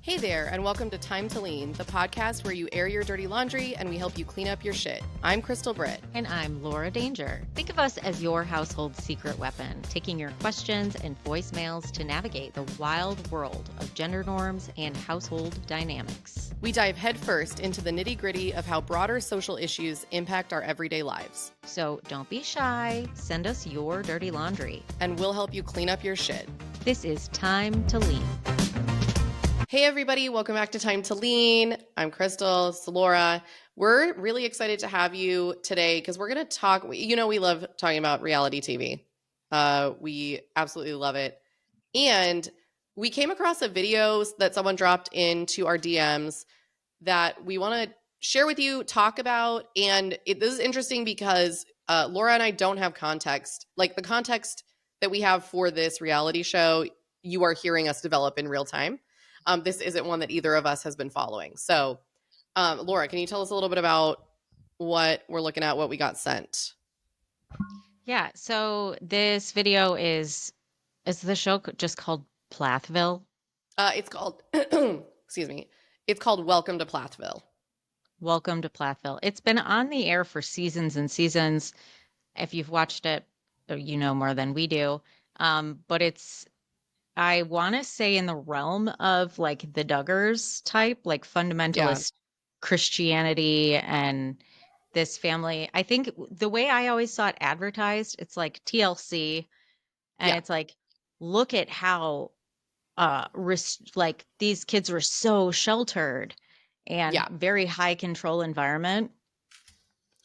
Hey there, and welcome to Time to Lean, the podcast where you air your dirty laundry and we help you clean up your shit. I'm Crystal Britt. And I'm Laura Danger. Think of us as your household secret weapon, taking your questions and voicemails to navigate the wild world of gender norms and household dynamics. We dive headfirst into the nitty-gritty of how broader social issues impact our everyday lives. So don't be shy, send us your dirty laundry. And we'll help you clean up your shit. This is Time to Lean. Hey everybody, welcome back to Time to Lean. I'm Crystal, it's Laura. We're really excited to have you today because we're going to talk, we love talking about reality TV. We absolutely love it. And we came across a video that someone dropped into our DMs that we want to share with you, talk about. And this is interesting because Laura and I don't have context. Like the context that we have for this reality show, you are hearing us develop in real time. This isn't one that either of us has been following. So, Laura, can you tell us a little bit about what we're looking at, what we got sent? Yeah, so this video is the show just called Plathville? It's called, excuse me, it's called Welcome to Plathville. Welcome to Plathville. It's been on the air for seasons and seasons. If you've watched it, you know more than we do. But it's, I want to say, in the realm of like the Duggars type, like fundamentalist Christianity and this family. I think the way I always saw it advertised, it's like TLC, and it's like, look at how like these kids were so sheltered and very high control environment.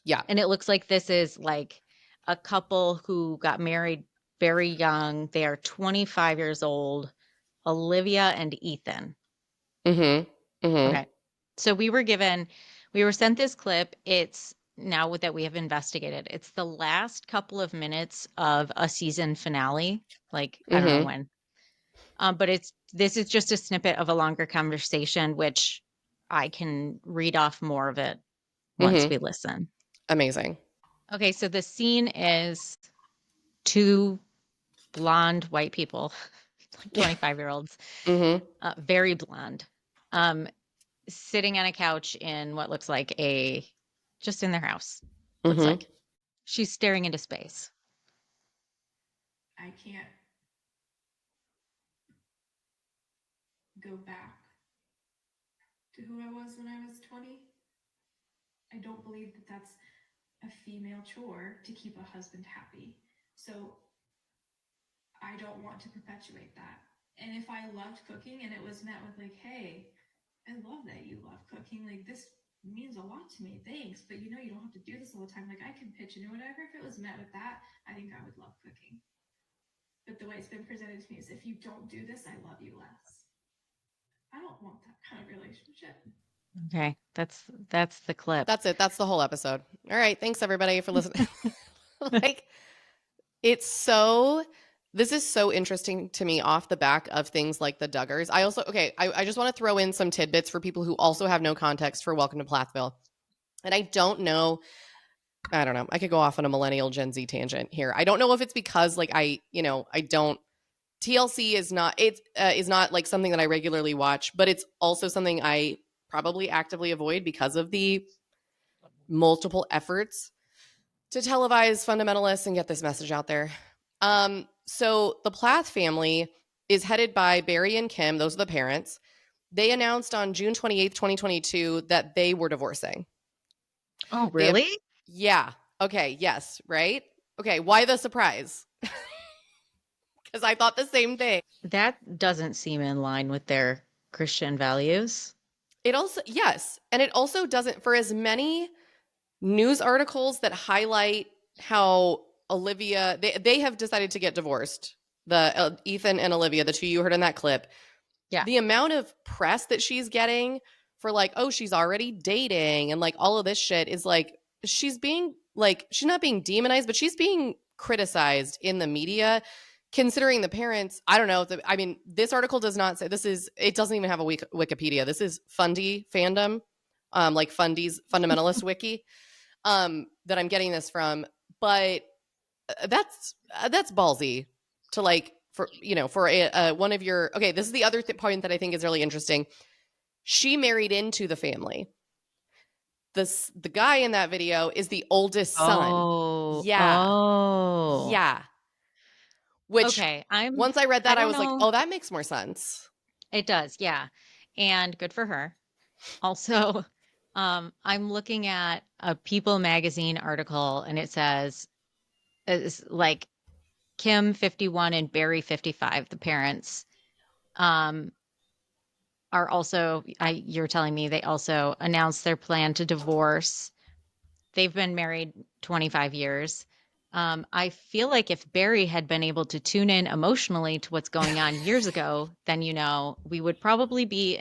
Yeah. And it looks like this is like a couple who got married very young. They are 25 years old, Olivia and Ethan. Mm-hmm. Mm-hmm. Okay. So we were sent this clip. It's now that we have investigated. It's the last couple of minutes of a season finale. Like, I don't know when. But this is just a snippet of a longer conversation, which I can read off more of it once we listen. Amazing. Okay, so the scene is two blonde white people, 25-year-olds, very blonde, sitting on a couch in what looks like just in their house. Looks like she's staring into space. I can't go back to who I was when I was 20. I don't believe that that's a female chore to keep a husband happy. So I don't want to perpetuate that. And if I loved cooking and it was met with like, hey, I love that you love cooking. Like, this means a lot to me. Thanks. But you don't have to do this all the time. Like, I can pitch in or whatever. If it was met with that, I think I would love cooking. But the way it's been presented to me is, if you don't do this, I love you less. I don't want that kind of relationship. Okay, that's the clip. That's it. That's the whole episode. All right. Thanks everybody for listening. This is so interesting to me off the back of things like the Duggars. I just want to throw in some tidbits for people who also have no context for Welcome to Plathville. And I don't know. I could go off on a millennial Gen Z tangent here. I don't know if it's because I don't. TLC is not like something that I regularly watch, but it's also something I probably actively avoid because of the multiple efforts to televise fundamentalists and get this message out there. So the Plath family is headed by Barry and Kim. Those are the parents. They announced on June 28th, 2022 that they were divorcing. Oh, really? Yeah. Okay. Yes. Right. Okay. Why the surprise? Because I thought the same thing. That doesn't seem in line with their Christian values. It also, yes. And it also doesn't, for as many news articles that highlight how Olivia, they have decided to get divorced. The Ethan and Olivia, the two you heard in that clip. Yeah. The amount of press that she's getting for like, oh, she's already dating and like all of this shit is like, she's not being demonized, but she's being criticized in the media. Considering the parents, I don't know. This article does not say it doesn't even have a Wikipedia. This is Fundy fandom, like Fundy's fundamentalist wiki, that I'm getting this from. But that's ballsy to like one of your, okay, this is the other point that I think is really interesting. She married into the family. The guy in that video is the oldest son. Oh, Yeah. oh. Yeah. Which Okay, once I read I that, I don't was like, know. oh, that makes more sense. It does, yeah. And good for her. Also, I'm looking at a People magazine article and it says it's like Kim 51 and Barry 55, the parents, um, are also, you're telling me they also announced their plan to divorce. They've been married 25 years. I feel like if Barry had been able to tune in emotionally to what's going on years ago, then, we would probably be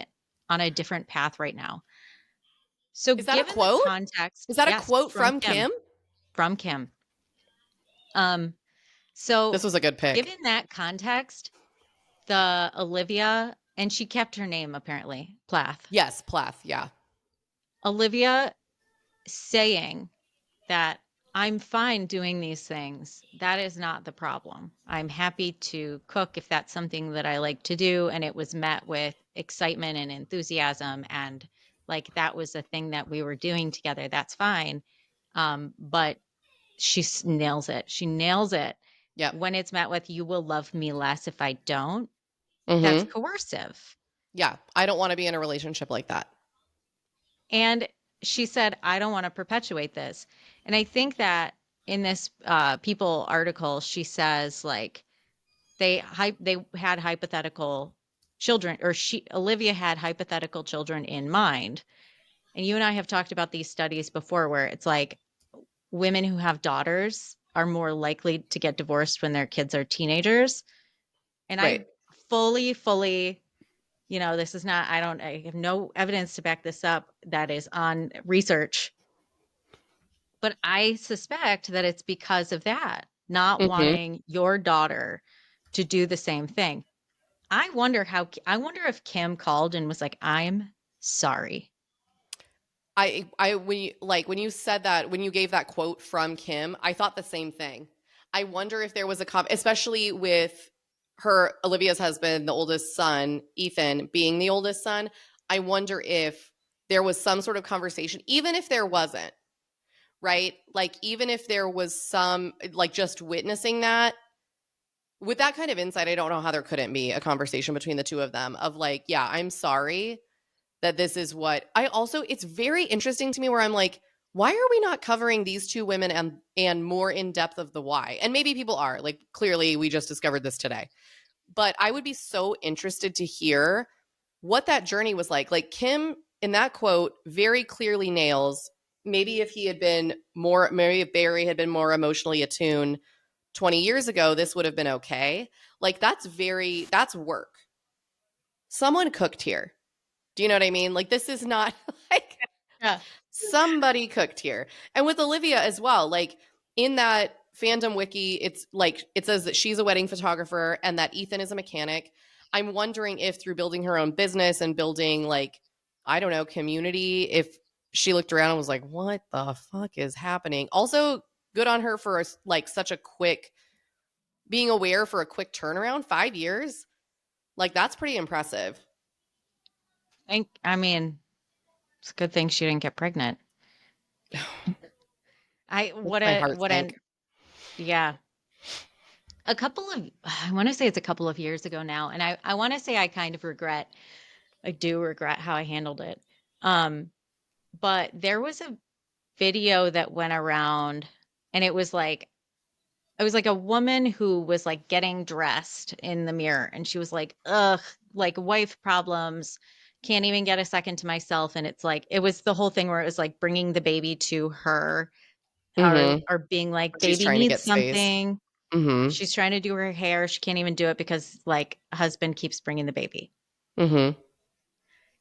on a different path right now. So, Is that a given the quote? context, Is that a yes, quote from from Kim, Kim? from Kim. Um, so This was a good pick. given that context, the Olivia, and she kept her name apparently, Plath. Yes, Plath. Yeah. Olivia saying that I'm fine doing these things. That is not the problem. I'm happy to cook if that's something that I like to do. And it was met with excitement and enthusiasm. And like that was a thing that we were doing together. That's fine. But nails it. She nails it. Yep. When it's met with, you will love me less if I don't, that's Mm-hmm. coercive. Yeah. I don't want to be in a relationship like that. And she said, I don't want to perpetuate this. And I think that in this People article, she says like they had hypothetical children, or Olivia had hypothetical children in mind. And you and I have talked about these studies before where it's like women who have daughters are more likely to get divorced when their kids are teenagers. And Right. I fully, this is not, I have no evidence to back this up that is on research, but I suspect that it's because of that, not Mm-hmm. wanting your daughter to do the same thing. I wonder if Kim called and was like, I'm sorry. When you said that, when you gave that quote from Kim, I thought the same thing. I wonder if there was especially with Olivia's husband, the oldest son, Ethan, being the oldest son. I wonder if there was some sort of conversation, even if there wasn't, right? Like, even if there was some, like, just witnessing that, with that kind of insight, I don't know how there couldn't be a conversation between the two of them of like, yeah, I'm sorry that this is what I also, it's very interesting to me where I'm like, why are we not covering these two women and more in depth of the why? And maybe people are, like, clearly we just discovered this today. But I would be so interested to hear what that journey was like. Like, Kim in that quote very clearly nails, maybe if Barry had been more emotionally attuned 20 years ago, this would have been okay. Like, that's work. Someone cooked here. Do you know what I mean? Like, this is not like Yeah. somebody cooked here. And with Olivia as well, like, in that fandom wiki, it's like it says that she's a wedding photographer and that Ethan is a mechanic. I'm wondering if through building her own business and building, like, I don't know, community, if she looked around and was like, what the fuck is happening? Also, good on her for like such a quick being aware for a quick turnaround. 5 years, like, that's pretty impressive. I mean, it's a good thing she didn't get pregnant. I Makes what my a heart what sink. an yeah. I want to say it's a couple of years ago now, and I want to say I do regret how I handled it. Um, but there was a video that went around, and it was like a woman who was like getting dressed in the mirror, and she was like, ugh, like wife problems, can't even get a second to myself. And it's like it was the whole thing where it was like bringing the baby to her, Mhm. or being like, She's baby trying to needs get space. something. Mhm. She's trying to do her hair. She can't even do it because like husband keeps bringing the baby. Mhm.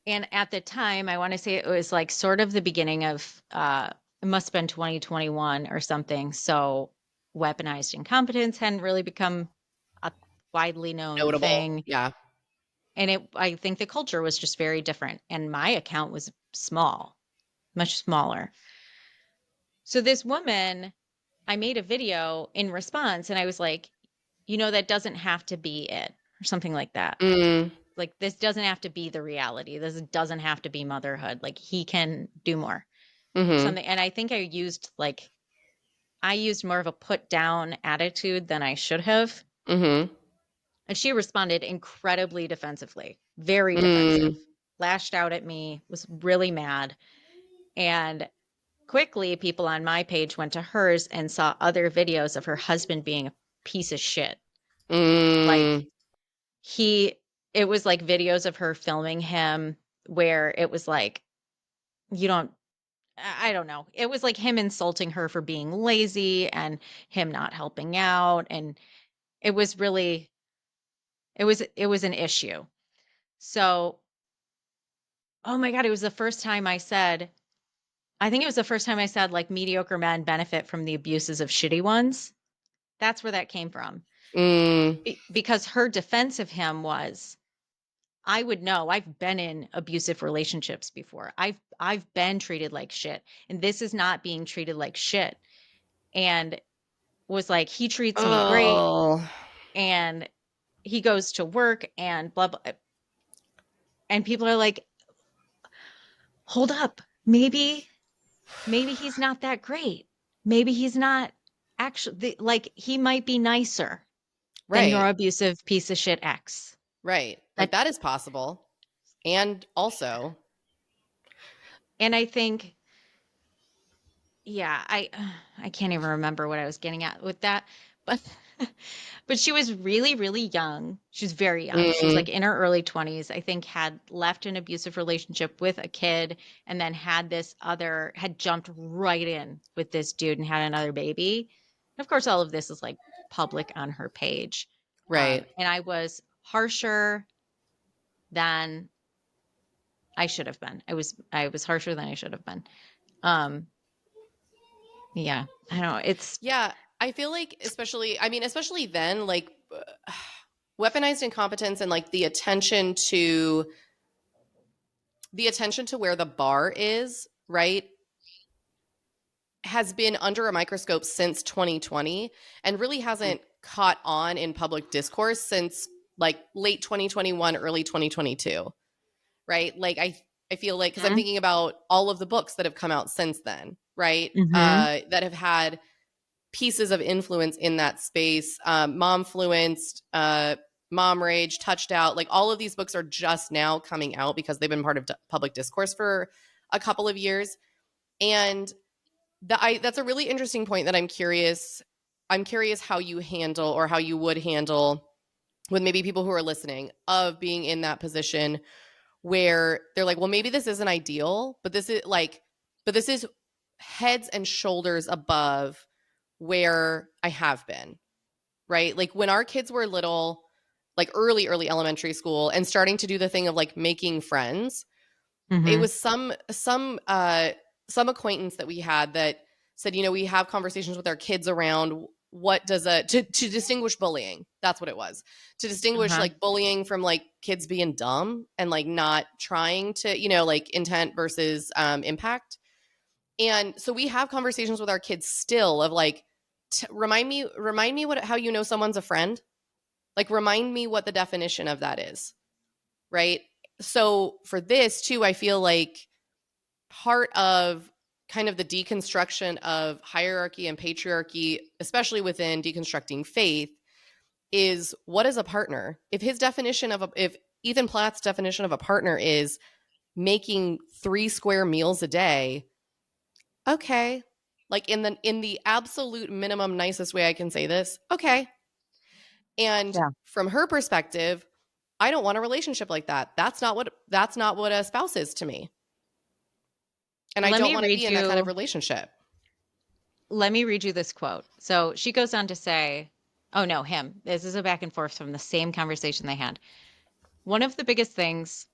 And at the time, I want to say it was like sort of the beginning of it must have been 2021 or something. So weaponized incompetence hadn't really become a widely known Notable. thing. Yeah. And I think the culture was just very different. And my account was small, much smaller. So this woman, I made a video in response and I was like, that doesn't have to be it, or something like that. Mm, Like, this doesn't have to be the reality. This doesn't have to be motherhood. Like, he can do more. mm-hmm. Something. And I think I used more of a put down attitude than I should have. Mm-hmm. And she responded incredibly defensively, very defensive, Mm, lashed out at me, was really mad. And quickly, people on my page went to hers and saw other videos of her husband being a piece of shit. Like, mm, it was like videos of her filming him where it was like, you don't, I don't know. It was like him insulting her for being lazy and him not helping out. And it was really, it was an issue. So, oh my God, it was the first time I think it was the first time I said, like, mediocre men benefit from the abuses of shitty ones. That's where that came from. mm. Because her defense of him was, I would know. I've been in abusive relationships before. I've been treated like shit, and this is not being treated like shit. And was like, he treats me great, Oh, and he goes to work and blah blah. And people are like, hold up, maybe he's not that great. Maybe he's not actually, like, he might be nicer than your right, abusive piece of shit ex. right. Like That, that is possible. And also, and I think, yeah, I can't even remember what I was getting at with that, but but she was really, really young. She was very young. She was like mm, in her early 20s, I think, had left an abusive relationship with a kid, and then had jumped right in with this dude and had another baby. And of course, all of this is like public on her page. right. And I was harsher than I should have been. I was harsher than I should have been. Um, yeah, I don't know. Yeah, I feel like especially then, like weaponized incompetence and like the attention to where the bar is, right, has been under a microscope since 2020 and really hasn't caught on in public discourse since like late 2021, early 2022, right? Like I feel like, because I'm Mhm, thinking about all of the books that have come out since then, right? mhm, That have had pieces of influence in that space. Momfluenced, Mom Rage, Touched Out, like all of these books are just now coming out because they've been part of public discourse for a couple of years. And that's a really interesting point that I'm curious how you handle, or how you would handle, with maybe people who are listening, of being in that position where they're like, well, maybe this isn't ideal, but this is heads and shoulders above where I have been, right? Like when our kids were little, like early elementary school, and starting to do the thing of like making friends, it mhm. was some acquaintance that we had that said, we have conversations with our kids around what does to distinguish bullying. That's what it was. To distinguish Uh-huh. like bullying from like kids being dumb and like not trying to, like intent versus impact. And so we have conversations with our kids still of like, remind me how someone's a friend. Like remind me what the definition of that is, right? So for this too, I feel like part of kind of the deconstruction of hierarchy and patriarchy, especially within deconstructing faith, is what is a partner? If Ethan Plath's definition of a partner is making 3 square meals a day, okay. Like in the absolute minimum nicest way I can say this, okay. And Yeah. from her perspective, I don't want a relationship like that. That's not what a spouse is to me. And I Let don't me want to read be in that kind of you relationship. let me read you this quote. So she goes on to say, oh no, him. This is a back and forth from the same conversation they had. One of the biggest things,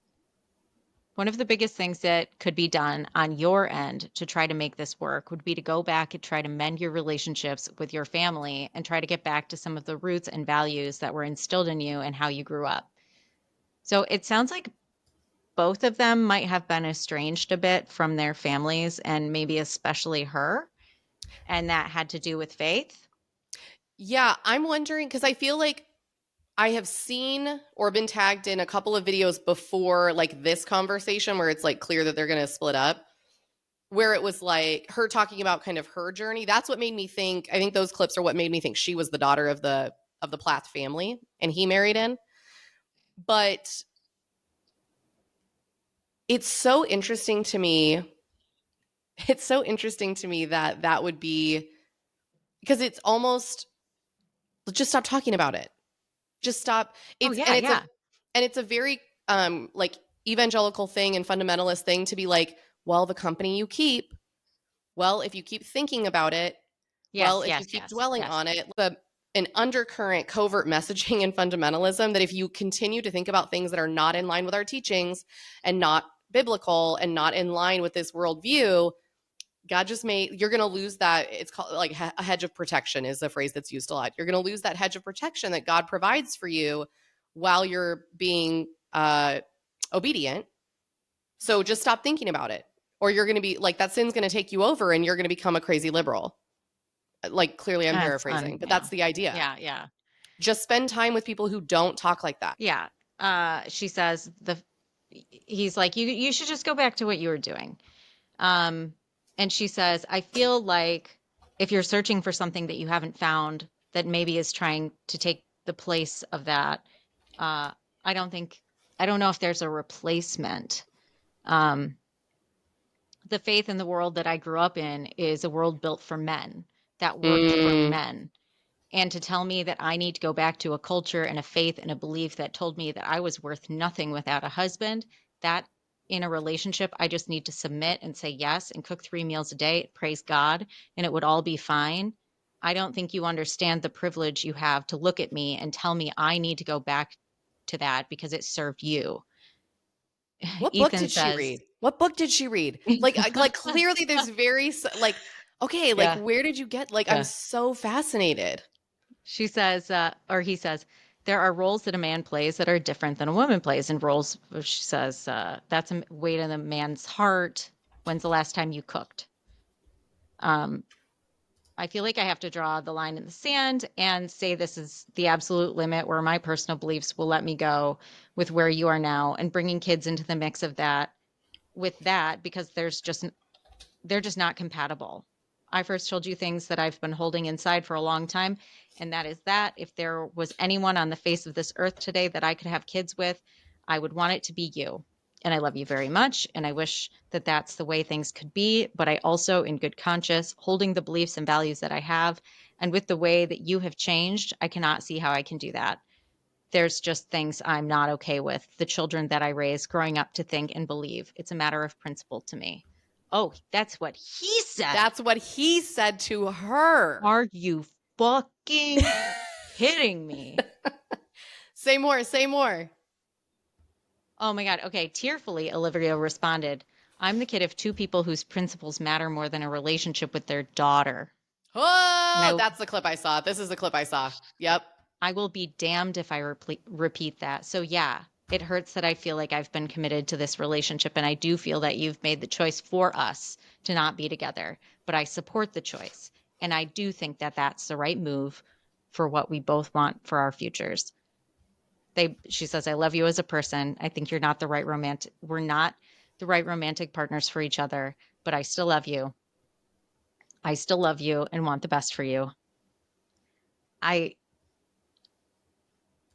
one of the biggest things that could be done on your end to try to make this work would be to go back and try to mend your relationships with your family and try to get back to some of the roots and values that were instilled in you and how you grew up. So it sounds like both of them might have been estranged a bit from their families, and maybe especially her, and that had to do with faith. Yeah, I'm wondering because I feel like I have seen or been tagged in a couple of videos before like this conversation where it's like clear that they're going to split up, where it was like her talking about kind of her journey. That's what made me think. I think those clips are what made me think she was the daughter of the Plath family and he married in. But it's so interesting to me. It's so interesting to me that that would be because it's almost just stop talking about it. Just stop. Oh It's yeah, yeah. and it's a very like evangelical thing and fundamentalist thing to be like, well, the company you keep, well, if you keep thinking about it, well, Yes, if you yes, keep yes, dwelling yes. on it, an undercurrent covert messaging in fundamentalism that if you continue to think about things that are not in line with our teachings and not biblical and not in line with this worldview, God just made, you're going to lose that. It's called like a hedge of protection is the phrase that's used a lot. You're going to lose that hedge of protection that God provides for you while you're being obedient. So just stop thinking about it. Or you're going to be like, that sin's going to take you over and you're going to become a crazy liberal. Like, clearly I'm That's paraphrasing, but yeah. that's the idea. Yeah, yeah. Just spend time with people who don't talk like that. Yeah. She says he's like, you should just go back to what you were doing. Um, and she says, I feel like if you're searching for something that you haven't found that maybe is trying to take the place of that, uh, I don't think, I don't know if there's a replacement. Um, the faith in the world that I grew up in is a world built for men that worked for Mm. men. And to tell me that I need to go back to a culture and a faith and a belief that told me that I was worth nothing without a husband, that in a relationship, I just need to submit and say yes and cook 3 meals a day, praise God, and it would all be fine. I don't think you understand the privilege you have to look at me and tell me I need to go back to that because it served you. What book Ethan did she says, read? What book did she read? Like clearly there's very like okay, like yeah, where did you get like I'm yeah. so fascinated. She says, or he says, there are roles that a man plays that are different than a woman plays. And roles, she says, that's a weight in a man's heart. When's the last time you cooked? Um, I feel like I have to draw the line in the sand and say this is the absolute limit where my personal beliefs will let me go with where you are now and bringing kids into the mix of that with that because they're just not compatible. I first told you things that I've been holding inside for a long time. And that is that if there was anyone on the face of this earth today that I could have kids with, I would want it to be you. And I love you very much. And I wish that that's the way things could be. But I also, in good conscience, holding the beliefs and values that I have, and with the way that you have changed, I cannot see how I can do that. There's just things I'm not okay with. The children that I raised growing up to think and believe. It's a matter of principle to me. Oh, that's what he said. That's what he said to her. Are you fucking kidding me? Say more, say more. Oh my God. Okay. Tearfully, Olivia responded, I'm the kid of two people whose principles matter more than a relationship with their daughter. And Oh, that's the clip I saw. This is the clip I saw. Yep. I will be damned if I repeat that. So, yeah, it hurts that I feel like I've been committed to this relationship. And I do feel that you've made the choice for us to not be together. But I support the choice. And I do think that that's the right move for what we both want for our futures. She says, I love you as a person. I think you're not the right romantic, we're not the right romantic partners for each other, but I still love you. I still love you and want the best for you. I,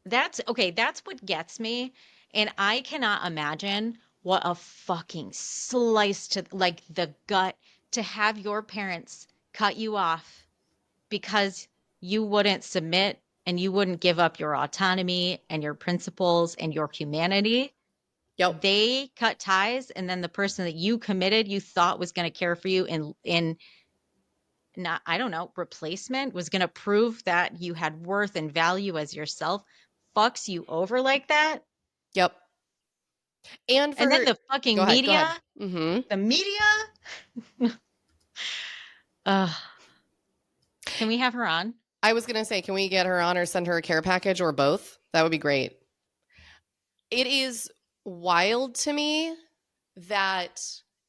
that's okay. That's what gets me. And I cannot imagine what a fucking slice to like the gut to have your parents cut you off because you wouldn't submit and you wouldn't give up your autonomy and your principles and your humanity. Yep. They cut ties, and then the person that you committed, you thought was going to care for you in not, I don't know, replacement, was going to prove that you had worth and value as yourself, fucks you over like that. Yep. And for And then her, the go fucking ahead, go media, ahead. Mm-hmm. the media. uh, can we have her on? I was gonna say, can we get her on or send her a care package or both? That would be great. It is wild to me that,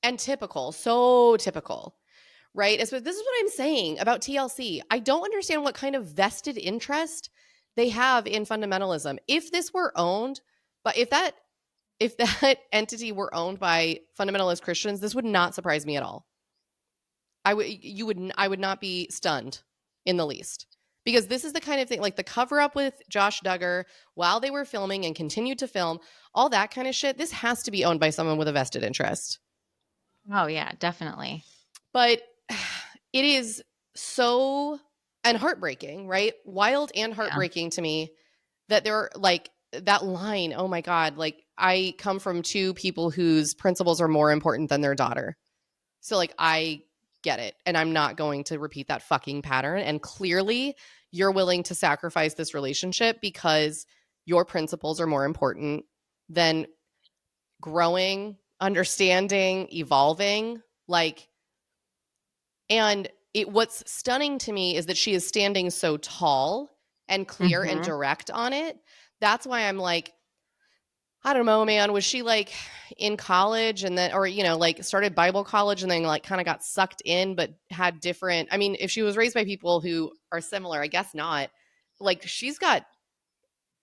and typical, so typical, right? So this is what I'm saying about TLC. I don't understand what kind of vested interest they have in fundamentalism. If this were owned, but if that entity were owned by fundamentalist Christians, this would not surprise me at all. I would not be stunned in the least. Because this is the kind of thing, like the cover up with Josh Duggar while they were filming and continued to film, all that kind of shit, this has to be owned by someone with a vested interest. Oh, yeah, definitely. But it is so, and heartbreaking, right? Wild and heartbreaking to me that there are like that line, oh my God, like I come from two people whose principles are more important than their daughter. So like I get it. And I'm not going to repeat that fucking pattern. And clearly you're willing to sacrifice this relationship because your principles are more important than growing, understanding, evolving. Like, and what's stunning to me is that she is standing so tall and clear and direct on it. That's why I'm like, I don't know, man. Was she like in college and then, or, you know, like started Bible college and then like kind of got sucked in, but had different, I mean, if she was raised by people who are similar, I guess not. Like she's got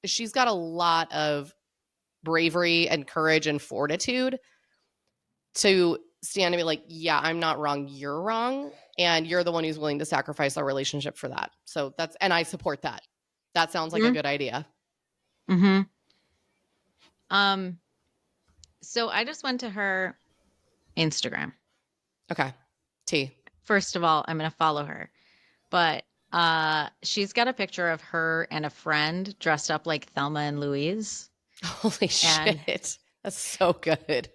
a lot of bravery and courage and fortitude to stand and be like, yeah, I'm not wrong. You're wrong. And you're the one who's willing to sacrifice our relationship for that. So that's, and I support that. That sounds like a good idea. Mm-hmm. So I just went to her Instagram. Okay. T. First of all, I'm going to follow her. But she's got a picture of her and a friend dressed up like Thelma and Louise. Holy And shit. That's so good.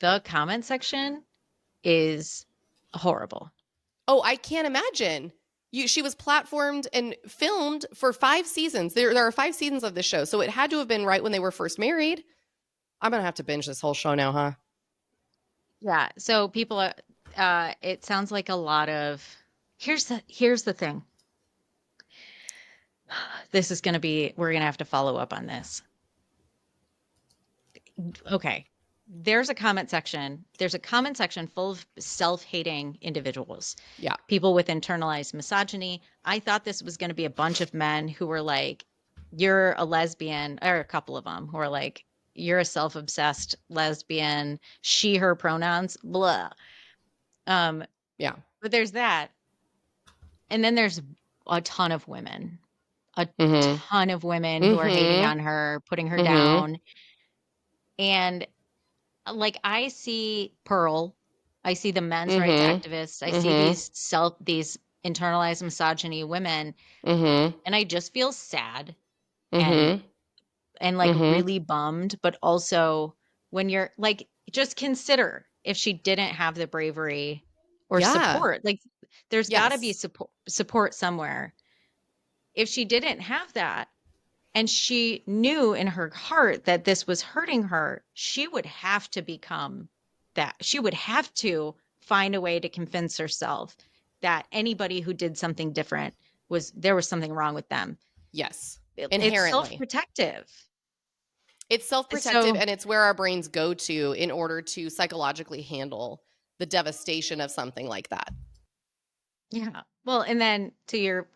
the comment section is horrible. Oh, I can't imagine. She was platformed and filmed for 5 seasons. There are 5 seasons of this show, so it had to have been right when they were first married. I'm gonna have to binge this whole show now, huh? Yeah. So people are, it sounds like a lot of, here's the thing. This is going to be, we're going to have to follow up on this. Okay. There's a comment section full of self-hating individuals. Yeah. People with internalized misogyny. I thought this was going to be a bunch of men who were like, you're a lesbian, or a couple of them who are like, you're a self-obsessed lesbian, she, her pronouns, blah. Yeah. But there's that. And then there's a ton of women, Mm-hmm. ton of women who are hating Mm-hmm. on her, putting her Mm-hmm. down. And like I see Pearl, I see the men's rights Mm-hmm. activists, I see Mm-hmm. these internalized misogyny women, Mm-hmm. and I just feel sad and Mm-hmm. like Mm-hmm. really bummed, but also when you're like, just consider if she didn't have the bravery or Yeah. support, like there's got to be Yes. support somewhere. If she didn't have that, and she knew in her heart that this was hurting her, she would have to become that. She would have to find a way to convince herself that anybody who did something different there was something wrong with them. Yes. It's Inherently. self-protective. It's self-protective, So, and it's where our brains go to in order to psychologically handle the devastation of something like that. yeah. Well, and then to your,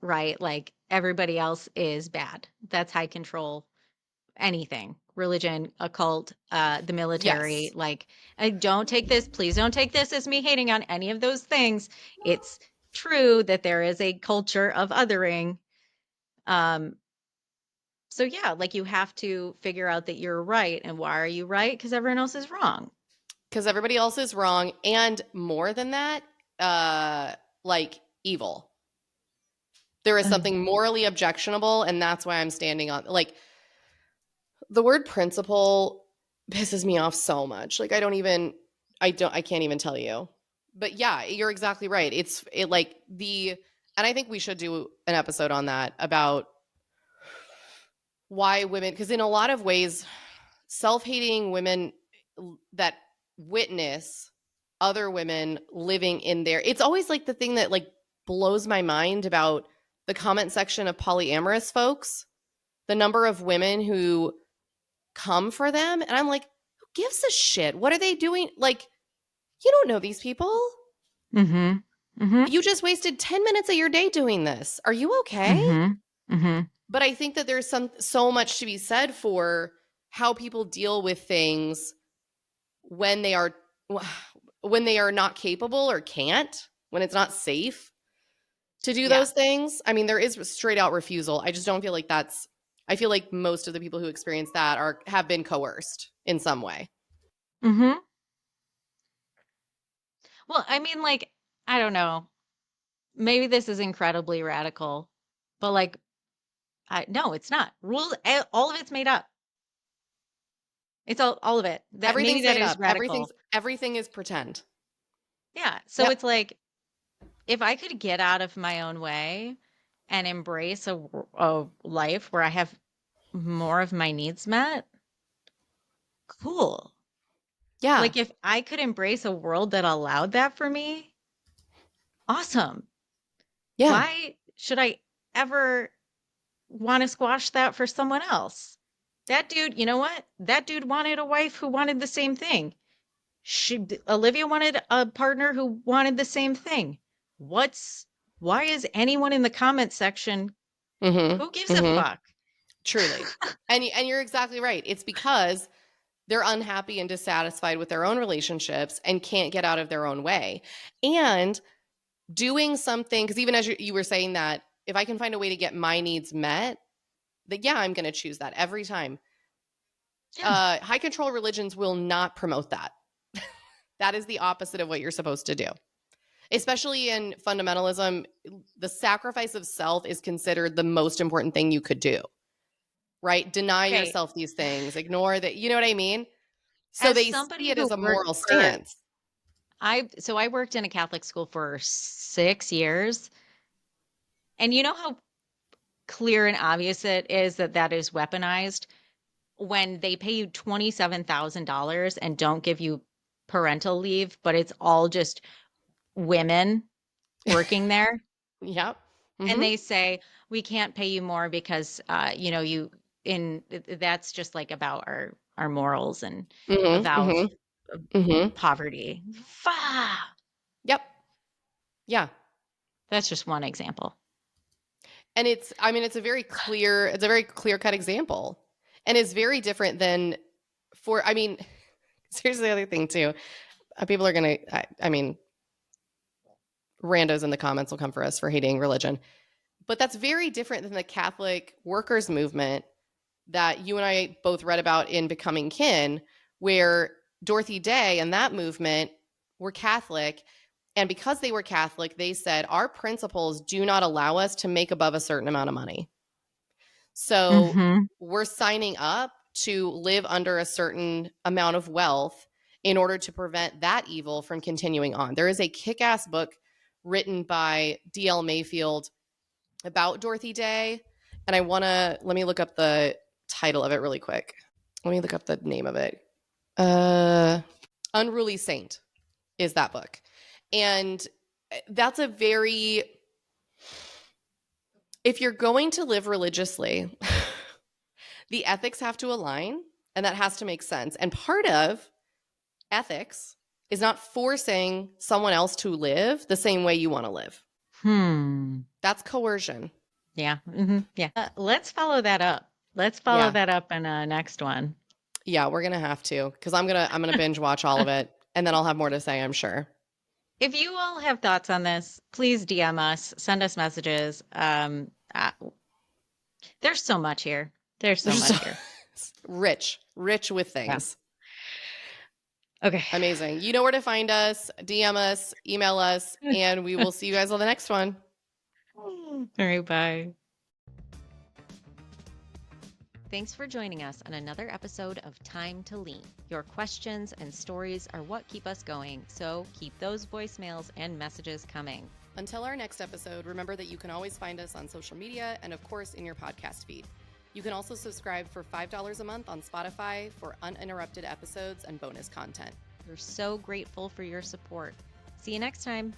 right, like everybody else is bad. That's high control, anything, religion, occult, the military. Yes. Like, don't take this, please don't take this as me hating on any of those things. It's true that there is a culture of othering. Um, so yeah, like you have to figure out that you're right. And why are you right? Because everyone else is wrong. Because everybody else is wrong, and more than that, like evil. There is something morally objectionable, and that's why I'm standing on, like, the word principle pisses me off so much. Like I can't even tell you. But yeah, you're exactly right. And I think we should do an episode on that about why women, because in a lot of ways, self-hating women that witness other women living in their, it's always like the thing that like blows my mind about the comment section of polyamorous folks, the number of women who come for them, and I'm like, who gives a shit? What are they doing? Like, you don't know these people. Mm-hmm. Mm-hmm. You just wasted 10 minutes of your day doing this. Are you okay? Mm-hmm. Mm-hmm. But I think that there's so much to be said for how people deal with things when they are not capable or can't, when it's not safe to do Yeah. those things. I mean, there is straight out refusal. I just don't feel like I feel like most of the people who experience that have been coerced in some way. Mm-hmm. Well, I mean, like, I don't know. Maybe this is incredibly radical, but like, no, it's not. Rules, all of it's made up. It's all of it. That maybe Everything's that made is up. radical. Everything is pretend. Yeah. So Yep. it's like, if I could get out of my own way and embrace a life where I have more of my needs met, cool. Yeah. Like if I could embrace a world that allowed that for me, awesome. Yeah. Why should I ever want to squash that for someone else? That dude, you know what? That dude wanted a wife who wanted the same thing. Olivia wanted a partner who wanted the same thing. Why is anyone in the comment section, Mhm. who gives a Mhm. fuck? Truly. And you're exactly right. It's because they're unhappy and dissatisfied with their own relationships and can't get out of their own way. And doing something, because even as you were saying that, if I can find a way to get my needs met, that yeah, I'm going to choose that every time. Yeah. High control religions will not promote that. That is the opposite of what you're supposed to do. Especially in fundamentalism, the sacrifice of self is considered the most important thing you could do. Right? Deny Okay. yourself these things, ignore that. You know what I mean? So As they see somebody it who as a worked moral for stance. I worked in a Catholic school for 6 years. And you know how clear and obvious it is that that is weaponized when they pay you $27,000 and don't give you parental leave, but it's all just women working there. Yep. And Mm-hmm. they say, we can't pay you more because, that's just like about our morals and a Mm-hmm. vow Mm-hmm. of Mm-hmm. poverty. Fah! Yep. Yeah. That's just one example. And it's a very clear cut example. And it's very different than here's the other thing too. People are going to, I mean, randos in the comments will come for us for hating religion. But that's very different than the Catholic workers movement that you and I both read about in Becoming Kin, where Dorothy Day and that movement were Catholic. And because they were Catholic, they said, our principles do not allow us to make above a certain amount of money. So Mm-hmm. we're signing up to live under a certain amount of wealth in order to prevent that evil from continuing on. There is a kick-ass book written by D.L. Mayfield about Dorothy Day. And let me look up the title of it really quick. Let me look up the name of it. Unruly Saint is that book. And that's if you're going to live religiously, the ethics have to align and that has to make sense. And part of ethics is not forcing someone else to live the same way you want to live. That's coercion. Yeah. Mm-hmm. Yeah. Let's follow that up. Let's follow Yeah. that up in a next one. Yeah, we're going to have to because I'm going to binge watch all of it and then I'll have more to say, I'm sure. If you all have thoughts on this, please DM us, send us messages. There's so much here. There's so There's much here. rich with Yeah. things. Okay. Amazing. You know where to find us, DM us, email us, and we will see you guys on the next one. All right. Bye. Thanks for joining us on another episode of Time to Lean. Your questions and stories are what keep us going, so keep those voicemails and messages coming. Until our next episode, remember that you can always find us on social media and, of course, in your podcast feed. You can also subscribe for $5 a month on Spotify for uninterrupted episodes and bonus content. We're so grateful for your support. See you next time.